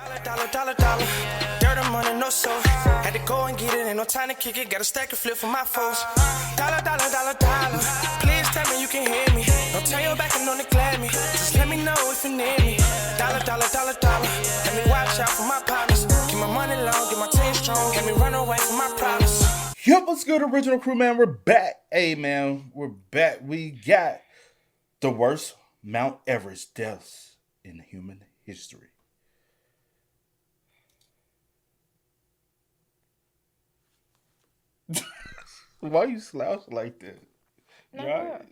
Dollar. Dirt and money, no soul. Had to go and get it, ain't no time to kick it. Got a stack and flip for my foes. Dollar. Please tell me you can hear me. Don't turn your back and don't neglect me. Just let me know if you need me. Dollar. Let me watch out for my partners. Keep my money long, get my team strong. Let me run away from my problems. Yep, what's good, original crew, man? We're back. Hey, man, we're back. We got the worst Mount Everest deaths in human history. Why you slouch like that? No.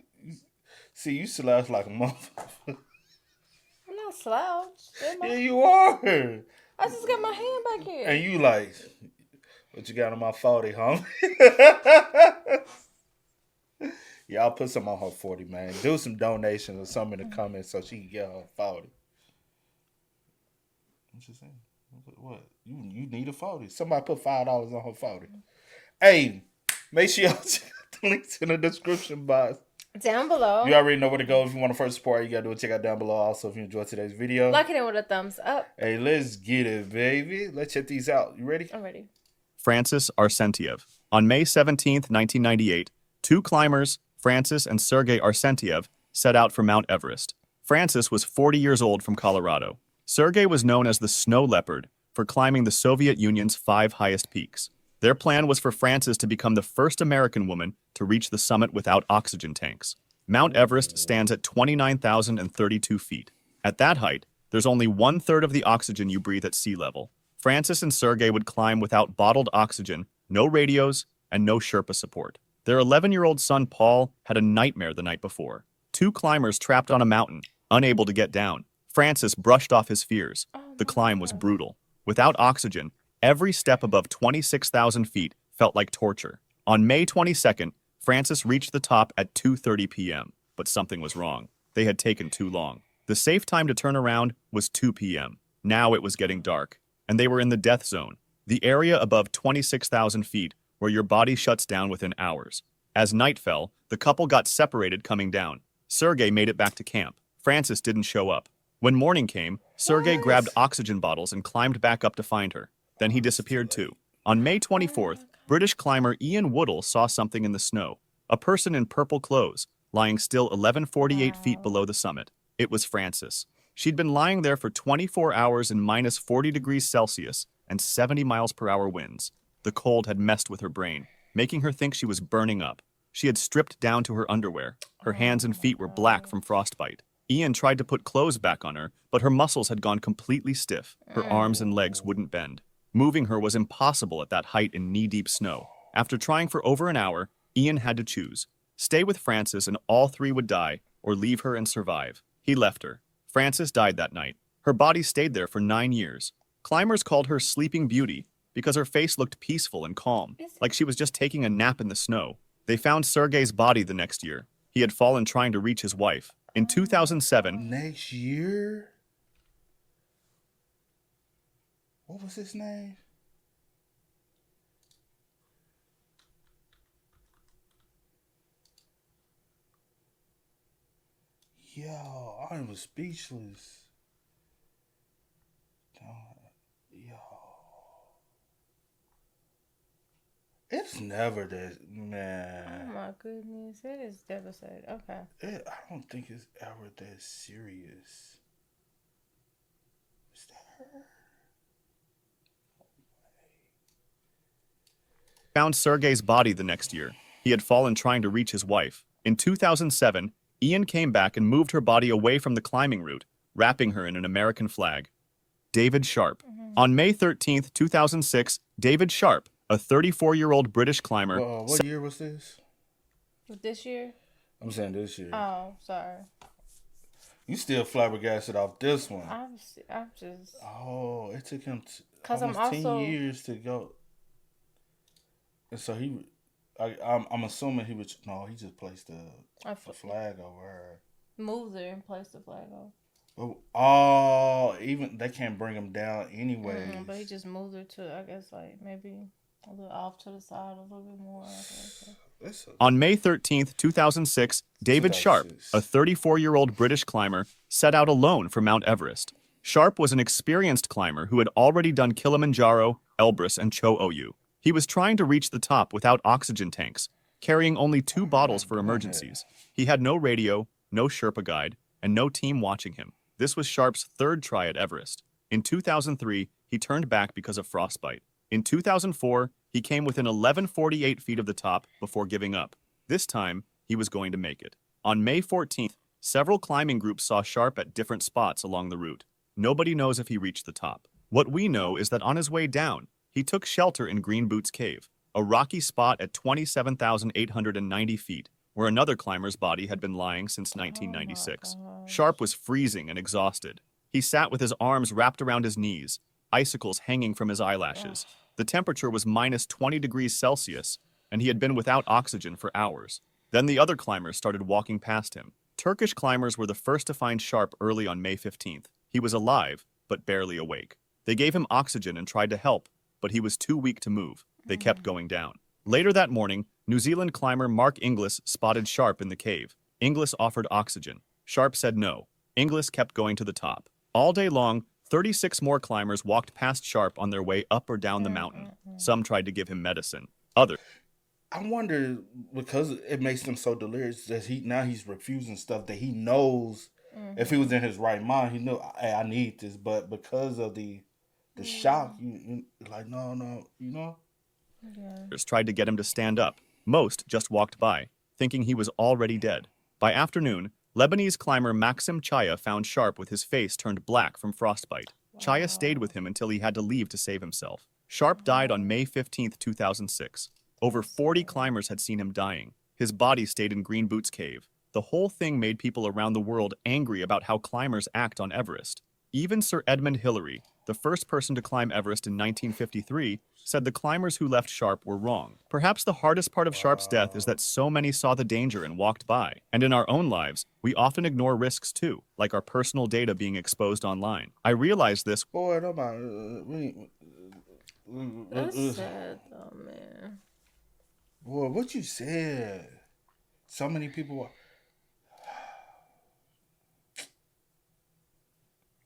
See, you slouch like a motherfucker. I'm not slouched. Yeah, you are. I just got my hand back here. And you like, what you got on my 40, homie? Y'all put some on her 40, man. Do some donations or something in the comments so she can get her 40. What you saying? What? You need a 40. Somebody put $5 on her 40. Hey, make sure y'all check the links in the description box. Down below. You already know where to go. If you want to first support, you got to do it. Check out down below. Also, if you enjoyed today's video, like it in with a thumbs up. Hey, let's get it, baby. Let's check these out. You ready? I'm ready. Francis Arsentiev. On May 17th, 1998, two climbers, Francis and Sergei Arsentiev, set out for Mount Everest. Francis was 40 years old from Colorado. Sergei was known as the Snow Leopard for climbing the Soviet Union's 5 highest peaks. Their plan was for Francis to become the first American woman to reach the summit without oxygen tanks. Mount Everest stands at 29,032 feet. At that height, there's only 1/3 of the oxygen you breathe at sea level. Francis and Sergei would climb without bottled oxygen, no radios, and no Sherpa support. Their 11-year-old son Paul had a nightmare the night before. Two climbers trapped on a mountain, unable to get down. Francis brushed off his fears. The climb was brutal. Without oxygen, every step above 26,000 feet felt like torture. On May 22nd, Francis reached the top at 2:30 p.m., but something was wrong. They had taken too long. The safe time to turn around was 2 p.m. Now it was getting dark, and they were in the death zone, the area above 26,000 feet where your body shuts down within hours. As night fell, the couple got separated coming down. Sergei made it back to camp. Francis didn't show up. When morning came, Sergei grabbed oxygen bottles and climbed back up to find her. Then he disappeared too. On May 24th, British climber Ian Woodall saw something in the snow. A person in purple clothes, lying still 1148 feet below the summit. It was Francis. She'd been lying there for 24 hours in minus 40 degrees Celsius and 70 miles per hour winds. The cold had messed with her brain, making her think she was burning up. She had stripped down to her underwear. Her hands and feet were black from frostbite. Ian tried to put clothes back on her, but her muscles had gone completely stiff. Her arms and legs wouldn't bend. Moving her was impossible at that height in knee-deep snow. After trying for over an hour, Ian had to choose. Stay with Francis and all three would die, or leave her and survive. He left her. Francis died that night. Her body stayed there for 9 years. Climbers called her Sleeping Beauty because her face looked peaceful and calm, like she was just taking a nap in the snow. They found Sergei's body the next year. He had fallen trying to reach his wife. In 2007... Next year? What was his name? Yo, I was speechless. Yo. It's never that, man. Oh my goodness, it is devastating. Okay. I don't think it's ever that serious. Is that her? Found Sergei's body the next year. He had fallen trying to reach his wife. In 2007, Ian came back and moved her body away from the climbing route, wrapping her in an American flag. David Sharp. On May 13th, 2006, David Sharp, a 34-year-old British climber... What year was this? This year? I'm saying this year. Oh, sorry. You still flabbergasted off this one. I'm just... Oh, it took him Cause almost I'm 10 years to go. And so I'm assuming he was... No, he just placed a flag over her. Moved her and placed the flag over. Oh, even they can't bring him down anyway. But he just moved her to, I guess, like maybe a little off to the side, a little bit more. On May 13th, 2006, David Sharp, a 34-year-old British climber, set out alone for Mount Everest. Sharp was an experienced climber who had already done Kilimanjaro, Elbrus, and Cho Oyu. He was trying to reach the top without oxygen tanks, carrying only 2 bottles for emergencies. He had no radio, no Sherpa guide, and no team watching him. This was Sharp's 3rd try at Everest. In 2003, he turned back because of frostbite. In 2004, he came within 1148 feet of the top before giving up. This time, he was going to make it. On May 14th, several climbing groups saw Sharp at different spots along the route. Nobody knows if he reached the top. What we know is that on his way down, he took shelter in Green Boots Cave, a rocky spot at 27,890 feet, where another climber's body had been lying since 1996. Sharp was freezing and exhausted. He sat with his arms wrapped around his knees, icicles hanging from his eyelashes. The temperature was minus 20 degrees Celsius, and he had been without oxygen for hours. Then the other climbers started walking past him. Turkish climbers were the first to find Sharp early on May 15th. He was alive, but barely awake. They gave him oxygen and tried to help, but he was too weak to move. They kept going down. Later that morning, New Zealand climber Mark Inglis spotted Sharp in the cave. Inglis offered oxygen. Sharp said no. Inglis kept going to the top. All day long, 36 more climbers walked past Sharp on their way up or down the mountain. Some tried to give him medicine. Others. I wonder, because it makes them so delirious that he's refusing stuff that he knows. If he was in his right mind, he knew, hey, I need this. But because of the shock, you like, no, you know? Tried to get him to stand up. Most just walked by, thinking he was already dead. By afternoon, Lebanese climber Maxim Chaya found Sharp with his face turned black from frostbite. Chaya stayed with him until he had to leave to save himself. Sharp died on May 15, 2006. Over 40 climbers had seen him dying. His body stayed in Green Boots Cave. The whole thing made people around the world angry about how climbers act on Everest. Even Sir Edmund Hillary, the first person to climb Everest in 1953, said the climbers who left Sharp were wrong. Perhaps the hardest part of Sharp's death is that so many saw the danger and walked by. And in our own lives, we often ignore risks too, like our personal data being exposed online. I realized this. Boy, That's sad, though, man. Boy, what you said. So many people.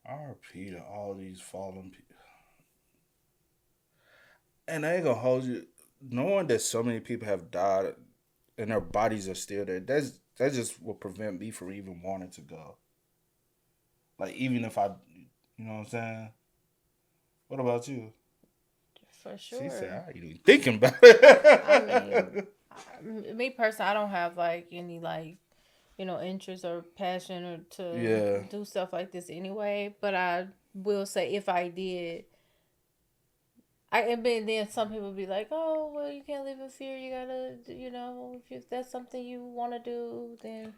RP to all these fallen people. And I ain't gonna hold you. Knowing that so many people have died and their bodies are still there, that just will prevent me from even wanting to go. Like, even if I, you know what I'm saying? What about you? For sure. She said, I ain't even thinking about it. I mean, me personally, I don't have like any like, interest or passion or to do stuff like this anyway. But I will say, if I did, then some people be like, oh, well, you can't live in fear. You gotta, if that's something you want to do, then.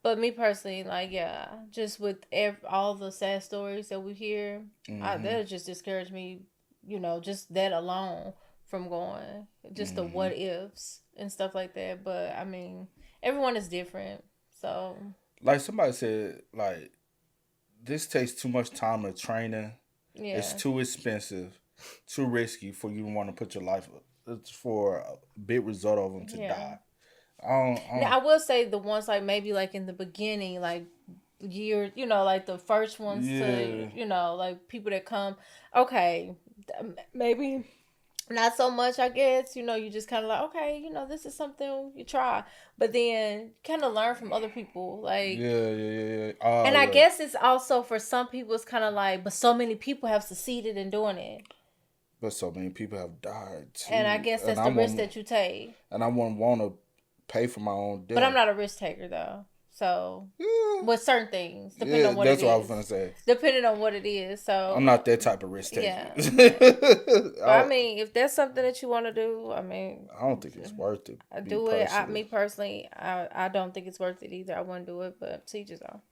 But me personally, like, yeah, just with all the sad stories that we hear, that'll just discourage me. Just that alone from going, just the what ifs and stuff like that. But I mean, everyone is different. So, like somebody said, like, this takes too much time of training. Yeah. It's too expensive, too risky for you to want to put your life up. It's for a big result of them to die. Now, I will say the ones like maybe like in the beginning, like year, like the first ones to, like people that come, okay, maybe not so much, I guess, you just kind of like, okay, this is something you try, but then kind of learn from other people, like, and I guess it's also for some people, it's kind of like, but so many people have succeeded in doing it. But so many people have died too. And I guess that's the risk that you take. And I wouldn't want to pay for my own death. But I'm not a risk taker though. So, with certain things, depending on what it is. That's what I was going to say. Depending on what it is. So I'm not that type of risk taker. Yeah. But I mean, if that's something that you want to do, I mean. I don't think it's worth it. I do it. Me personally, I don't think it's worth it either. I wouldn't do it, but to each his own.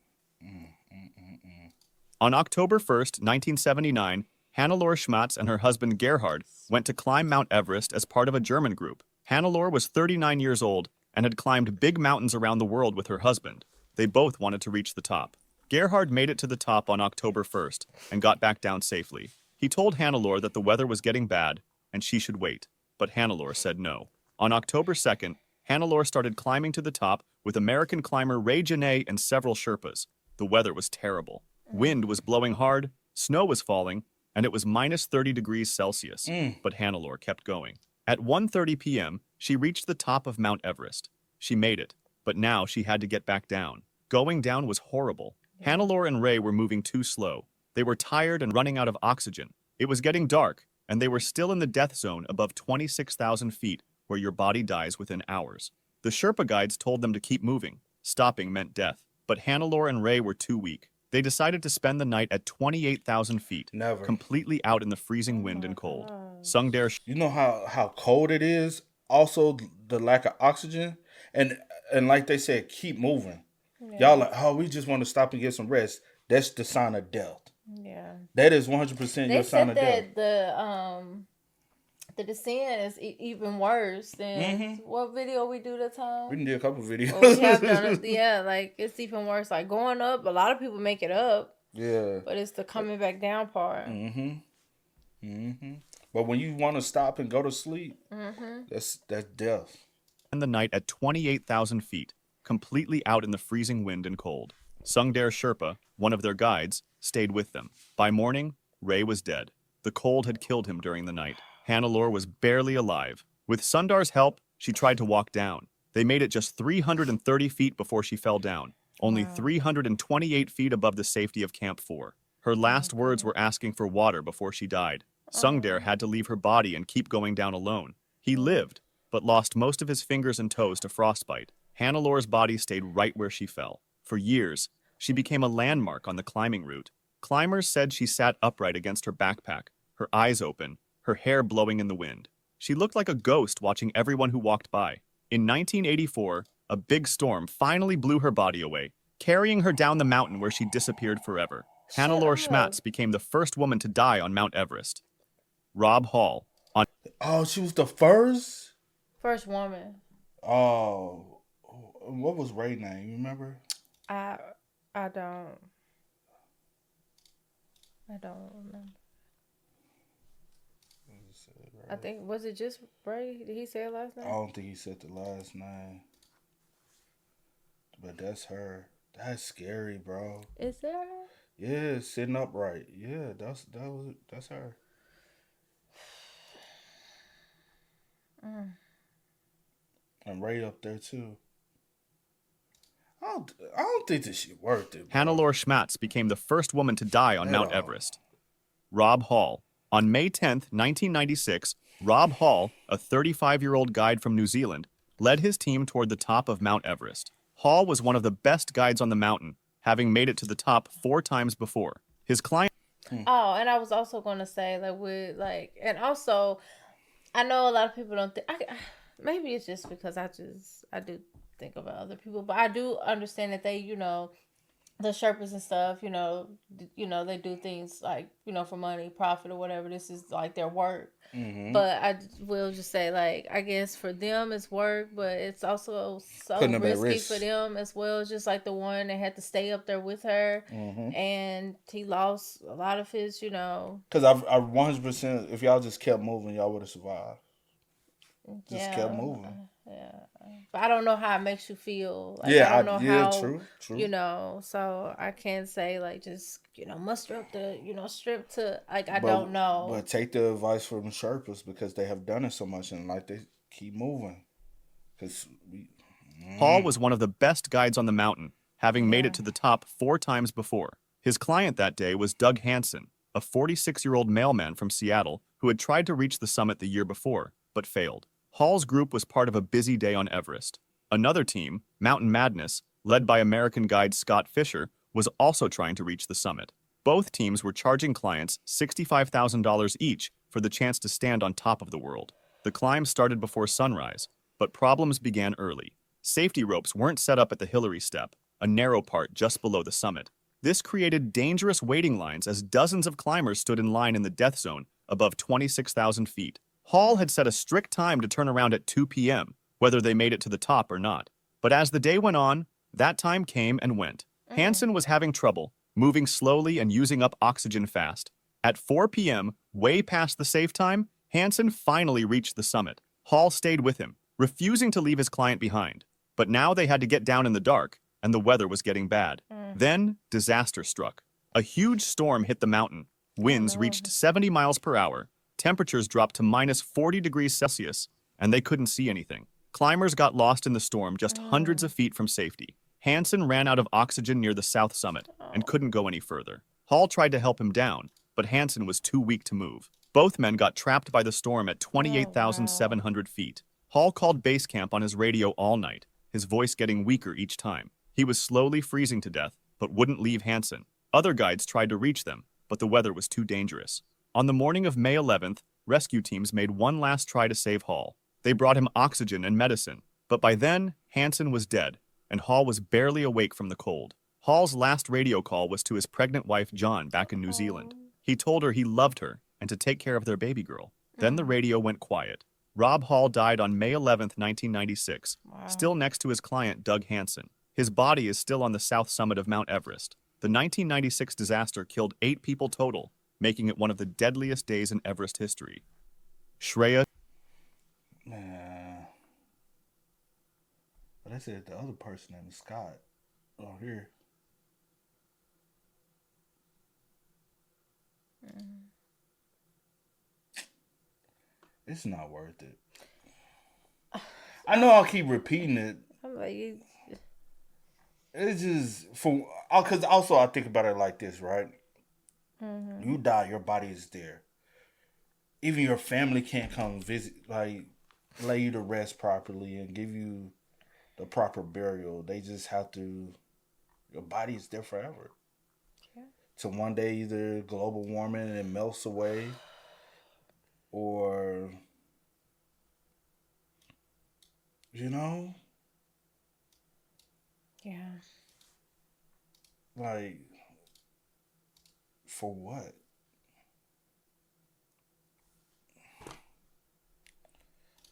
On October 1st, 1979, Hannelore Schmatz and her husband Gerhard went to climb Mount Everest as part of a German group. Hannelore was 39 years old and had climbed big mountains around the world with her husband. They both wanted to reach the top. Gerhard made it to the top on October 1st and got back down safely. He told Hannelore that the weather was getting bad and she should wait, but Hannelore said no. On October 2nd, Hannelore started climbing to the top with American climber Ray Genet and several Sherpas. The weather was terrible. Wind was blowing hard, Snow was falling, and it was minus 30 degrees Celsius, but Hannelore kept going. At 1:30 p.m., she reached the top of Mount Everest. She made it, but now she had to get back down. Going down was horrible. Hannelore and Ray were moving too slow. They were tired and running out of oxygen. It was getting dark, and they were still in the death zone above 26,000 feet, where your body dies within hours. The Sherpa guides told them to keep moving. Stopping meant death. But Hannelore and Ray were too weak. They decided to spend the night at 28,000 feet, Never. completely out in the freezing wind and cold. Sungdare. You know how cold it is? Also, the lack of oxygen. And like they said, keep moving. Yeah. Y'all like, oh, we just want to stop and get some rest. That's the sign of death. Yeah. That is 100% your sign of death. They said the descent is even worse than what video we do the time? We can do a couple videos. Well, we have done it, yeah, like it's even worse. Like going up, a lot of people make it up. Yeah. But it's the coming back down part. But when you want to stop and go to sleep, that's death. And the night at 28,000 feet, completely out in the freezing wind and cold. Sungdare Sherpa, one of their guides, stayed with them. By morning, Ray was dead. The cold had killed him during the night. Hannelore was barely alive. With Sundar's help, she tried to walk down. They made it just 330 feet before she fell down, only 328 feet above the safety of Camp 4. Her last words were asking for water before she died. Sungdare had to leave her body and keep going down alone. He lived, but lost most of his fingers and toes to frostbite. Hannelore's body stayed right where she fell. For years, she became a landmark on the climbing route. Climbers said she sat upright against her backpack, her eyes open, her hair blowing in the wind. She looked like a ghost watching everyone who walked by. In 1984, a big storm finally blew her body away, carrying her down the mountain where she disappeared forever. Hannelore Schmatz became the first woman to die on Mount Everest. Rob Hall. Oh, she was the first? First woman. Oh, what was Ray's name? You remember? I don't remember. I think, was it just Ray? Did he say her last name? I don't think he said the last name. But that's her. That's scary, bro. Is that her? Yeah, sitting upright. Yeah, that's her. And Ray up there too. I don't think this shit worth it. Bro. Hannelore Schmatz became the first woman to die on Mount Everest. Rob Hall. On May 10th, 1996, Rob Hall, a 35-year-old guide from New Zealand, led his team toward the top of Mount Everest. Hall was one of the best guides on the mountain, having made it to the top 4 times before. His client... Oh, and I was also going to say, and also, I know a lot of people don't think, maybe it's just because I do think about other people, but I do understand that they, the Sherpas and stuff, they do things like, for money, profit, or whatever. This is like their work. Mm-hmm. But I will just say, I guess for them it's work, but it's also so risky for them as well. It's just like the one that had to stay up there with her, and he lost a lot of his, Because I 100%, if y'all just kept moving, y'all would have survived. Just kept moving. Yeah. But I don't know how it makes you feel. I don't know how, true. So I can't say, just, muster up the, strip to, I don't know. But take the advice from the Sherpas because they have done it so much and, they keep moving. Paul was one of the best guides on the mountain, having made it to the top 4 times before. His client that day was Doug Hansen, a 46-year-old mailman from Seattle who had tried to reach the summit the year before, but failed. Hall's group was part of a busy day on Everest. Another team, Mountain Madness, led by American guide Scott Fisher, was also trying to reach the summit. Both teams were charging clients $65,000 each for the chance to stand on top of the world. The climb started before sunrise, but problems began early. Safety ropes weren't set up at the Hillary Step, a narrow part just below the summit. This created dangerous waiting lines as dozens of climbers stood in line in the death zone above 26,000 feet. Hall had set a strict time to turn around at 2 p.m., whether they made it to the top or not. But as the day went on, that time came and went. Hansen was having trouble, moving slowly and using up oxygen fast. At 4 p.m., way past the safe time, Hansen finally reached the summit. Hall stayed with him, refusing to leave his client behind. But now they had to get down in the dark, and the weather was getting bad. Then, disaster struck. A huge storm hit the mountain. Winds reached 70 miles per hour. Temperatures dropped to minus 40 degrees Celsius, and they couldn't see anything. Climbers got lost in the storm just hundreds of feet from safety. Hansen ran out of oxygen near the south summit and couldn't go any further. Hall tried to help him down, but Hansen was too weak to move. Both men got trapped by the storm at 28,700 feet. Hall called base camp on his radio all night, his voice getting weaker each time. He was slowly freezing to death, but wouldn't leave Hansen. Other guides tried to reach them, but the weather was too dangerous. On the morning of May 11th, rescue teams made one last try to save Hall. They brought him oxygen and medicine, but by then, Hansen was dead, and Hall was barely awake from the cold. Hall's last radio call was to his pregnant wife, John, back in New Zealand. He told her he loved her and to take care of their baby girl. Then the radio went quiet. Rob Hall died on May 11th, 1996, still next to his client, Doug Hansen. His body is still on the south summit of Mount Everest. The 1996 disaster killed 8 people total, making it one of the deadliest days in Everest history. Shreya. But I said the other person name is Scott. Oh, here. It's not worth it. I know I'll keep repeating it. It's just because also I think about it like this, right? You die, your body is there. Even your family can't come visit, like lay you to rest properly and give you the proper burial. They just have to. Your body is there forever. Yeah. So one day either global warming and it melts away, or Yeah. Like, for what?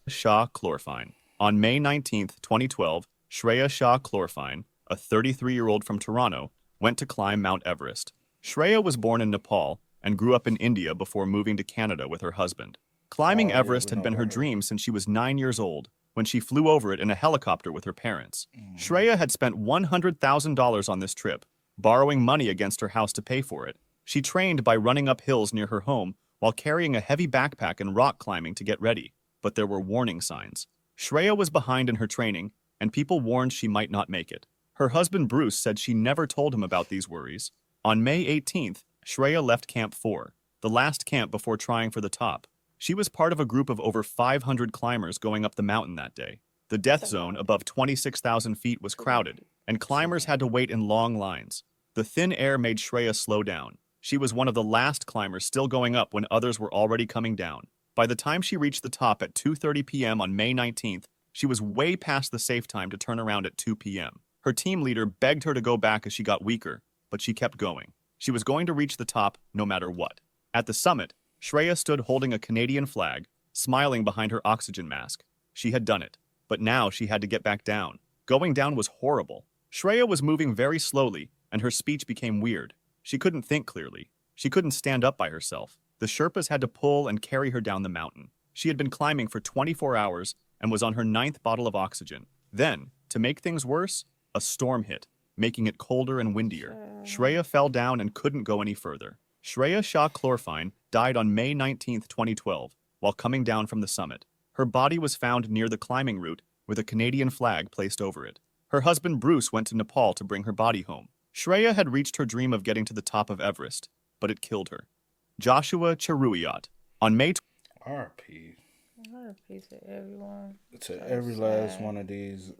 Shah Chlorfine. On May 19th, 2012, Shreya Shah Chlorfine, a 33-year-old from Toronto, went to climb Mount Everest. Shreya was born in Nepal and grew up in India before moving to Canada with her husband. Climbing Everest had been her dream since she was 9 years old, when she flew over it in a helicopter with her parents. Shreya had spent $100,000 on this trip, borrowing money against her house to pay for it. She trained by running up hills near her home while carrying a heavy backpack and rock climbing to get ready. But there were warning signs. Shreya was behind in her training, and people warned she might not make it. Her husband Bruce said she never told him about these worries. On May 18th, Shreya left Camp 4, the last camp before trying for the top. She was part of a group of over 500 climbers going up the mountain that day. The death zone above 26,000 feet was crowded, and climbers had to wait in long lines. The thin air made Shreya slow down. She was one of the last climbers still going up when others were already coming down. By the time she reached the top at 2:30 p.m. on May 19th, she was way past the safe time to turn around at 2 p.m. Her team leader begged her to go back as she got weaker, but she kept going. She was going to reach the top no matter what. At the summit, Shreya stood holding a Canadian flag, smiling behind her oxygen mask. She had done it, but now she had to get back down. Going down was horrible. Shreya was moving very slowly, and her speech became weird. She couldn't think clearly. She couldn't stand up by herself. The Sherpas had to pull and carry her down the mountain. She had been climbing for 24 hours and was on her 9th bottle of oxygen. Then, to make things worse, a storm hit, making it colder and windier. Shreya fell down and couldn't go any further. Shreya Shah Chlorfine died on May 19, 2012, while coming down from the summit. Her body was found near the climbing route with a Canadian flag placed over it. Her husband Bruce went to Nepal to bring her body home. Shreya had reached her dream of getting to the top of Everest, but it killed her. Joshua Cheruiyot. On May RP. RP to everyone. To every last one of these.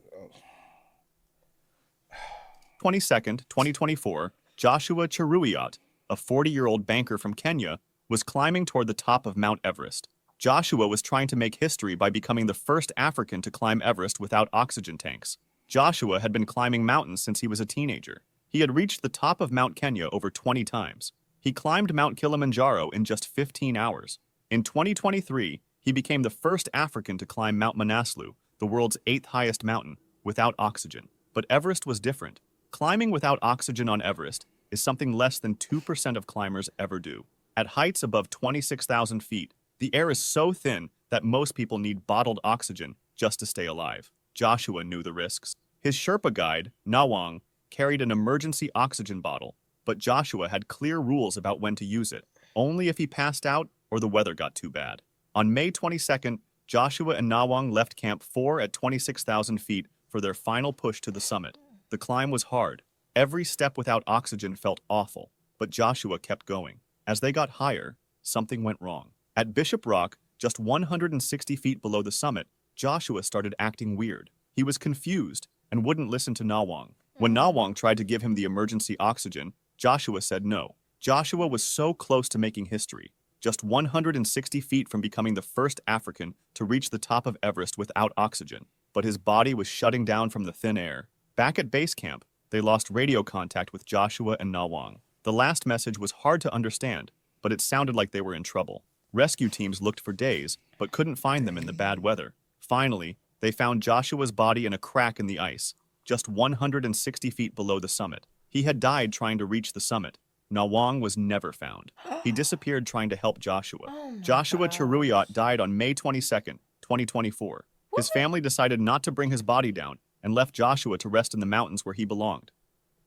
22nd, 2024, Joshua Cheruiyot, a 40-year-old banker from Kenya, was climbing toward the top of Mount Everest. Joshua was trying to make history by becoming the first African to climb Everest without oxygen tanks. Joshua had been climbing mountains since he was a teenager. He had reached the top of Mount Kenya over 20 times. He climbed Mount Kilimanjaro in just 15 hours. In 2023, he became the first African to climb Mount Manaslu, the world's 8th highest mountain, without oxygen. But Everest was different. Climbing without oxygen on Everest is something less than 2% of climbers ever do. At heights above 26,000 feet, the air is so thin that most people need bottled oxygen just to stay alive. Joshua knew the risks. His Sherpa guide, Nawang, carried an emergency oxygen bottle, but Joshua had clear rules about when to use it, only if he passed out or the weather got too bad. On May 22nd, Joshua and Nawang left Camp 4 at 26,000 feet for their final push to the summit. The climb was hard. Every step without oxygen felt awful, but Joshua kept going. As they got higher, something went wrong. At Bishop Rock, just 160 feet below the summit, Joshua started acting weird. He was confused and wouldn't listen to Nawang. When Nawang tried to give him the emergency oxygen, Joshua said no. Joshua was so close to making history, just 160 feet from becoming the first African to reach the top of Everest without oxygen, but his body was shutting down from the thin air. Back at base camp, they lost radio contact with Joshua and Nawang. The last message was hard to understand, but it sounded like they were in trouble. Rescue teams looked for days, but couldn't find them in the bad weather. Finally, they found Joshua's body in a crack in the ice, just 160 feet below the summit. He had died trying to reach the summit. Nawang was never found. He disappeared trying to help Joshua. Joshua Cheruyot died on May 22nd, 2024. His family decided not to bring his body down and left Joshua to rest in the mountains where he belonged.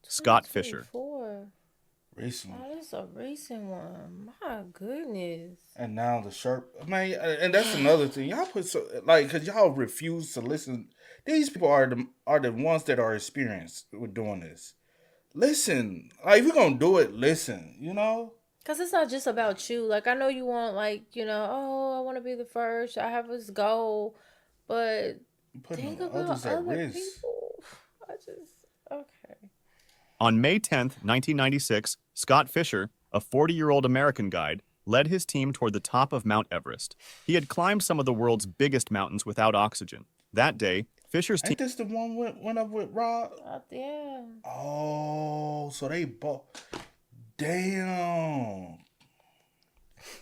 Scott Fisher. Recent. Oh, this is a recent one. My goodness. And now the Sherpa. Man, and that's another thing. Y'all put so because y'all refuse to listen. These people are the ones that are experienced with doing this. Listen, like if you're gonna do it, listen. You know. Cause it's not just about you. Like I know you want, oh, I want to be the first. I have this goal, but think about other people. Okay. On May 10th, 1996, Scott Fisher, a 40-year-old American guide, led his team toward the top of Mount Everest. He had climbed some of the world's biggest mountains without oxygen. That day, Fisher's team... Ain't this the one went up with Rob? Yeah. Oh, so they both... Damn.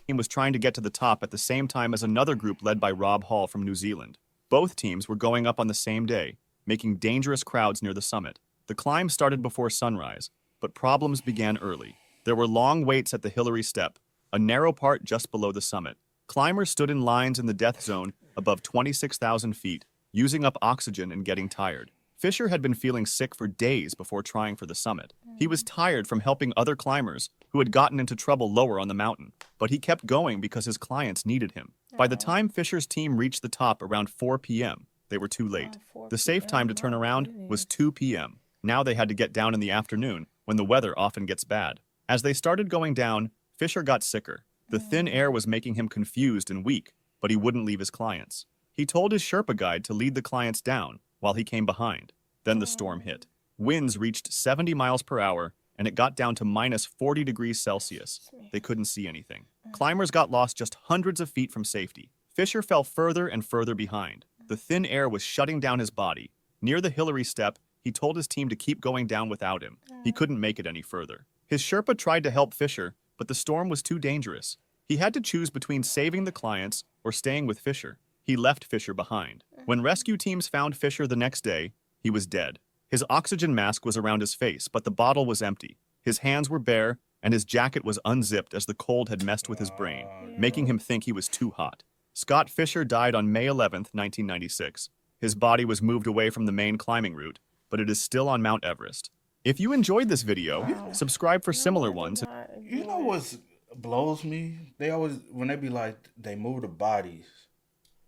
He was trying to get to the top at the same time as another group led by Rob Hall from New Zealand. Both teams were going up on the same day, making dangerous crowds near the summit. The climb started before sunrise, but problems began early. There were long waits at the Hillary Step, a narrow part just below the summit. Climbers stood in lines in the death zone above 26,000 feet, using up oxygen and getting tired. Fisher had been feeling sick for days before trying for the summit. He was tired from helping other climbers who had gotten into trouble lower on the mountain, but he kept going because his clients needed him. By the time Fisher's team reached the top around 4 p.m., they were too late. The safe time to turn around was 2 p.m. Now they had to get down in the afternoon, when the weather often gets bad. As they started going down, Fisher got sicker. The thin air was making him confused and weak, but he wouldn't leave his clients. He told his Sherpa guide to lead the clients down, while he came behind. Then the storm hit. Winds reached 70 miles per hour, and it got down to minus 40 degrees Celsius. They couldn't see anything. Climbers got lost just hundreds of feet from safety. Fisher fell further and further behind. The thin air was shutting down his body. Near the Hillary Step, he told his team to keep going down without him. He couldn't make it any further. His Sherpa tried to help Fisher, but the storm was too dangerous. He had to choose between saving the clients or staying with Fisher. He left Fisher behind. When rescue teams found Fisher the next day, he was dead. His oxygen mask was around his face, but the bottle was empty. His hands were bare, and his jacket was unzipped as the cold had messed with his brain, making him think he was too hot. Scott Fisher died on May 11th, 1996. His body was moved away from the main climbing route, but it is still on Mount Everest. If you enjoyed this video, subscribe for similar ones. You know what blows me? They always, when they be like, they move the bodies.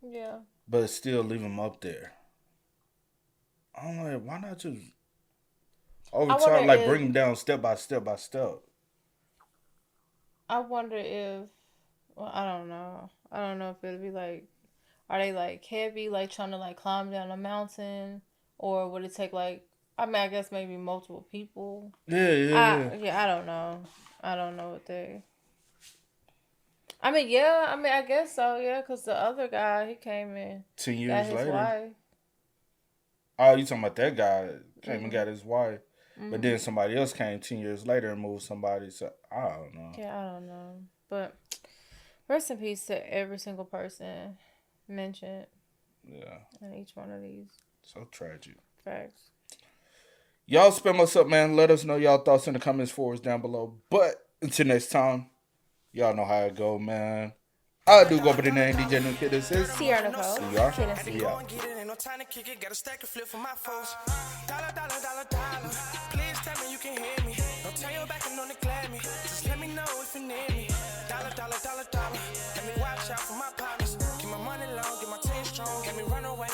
Yeah. But still leave them up there. I'm like, why not just over time, like bring them down step by step by step? I wonder if, well, I don't know. I don't know if it'll be like, are they like heavy, like trying to like climb down a mountain? Or would it take like, I guess maybe multiple people? Yeah. I don't know. I don't know what they... I guess so, yeah, because the other guy, he came in. 10 years got his later. Wife. Oh, you talking about that guy came and got his wife. But then somebody else came 10 years later and moved somebody. So, I don't know. Yeah, I don't know. But rest in peace to every single person mentioned. Yeah. In each one of these. So tragic. Facts. Y'all spam us up, man. Let us know y'all thoughts in the comments for us down below. But until next time, y'all know how it go, man. I do go by the name DJ New Kid. This is Sierra Nicole. We are. Kid and C. We are. Ain't no time to kick it, got a stack of flip for my foes. Dollar, dollar, dollar, dollar. Please tell me you can hear me. Don't turn your back and don't neglect me. Just let me know if you need me. Dollar, dollar, dollar, dollar. Let me watch out for my partners. Keep my money long, get my team strong. Let me run away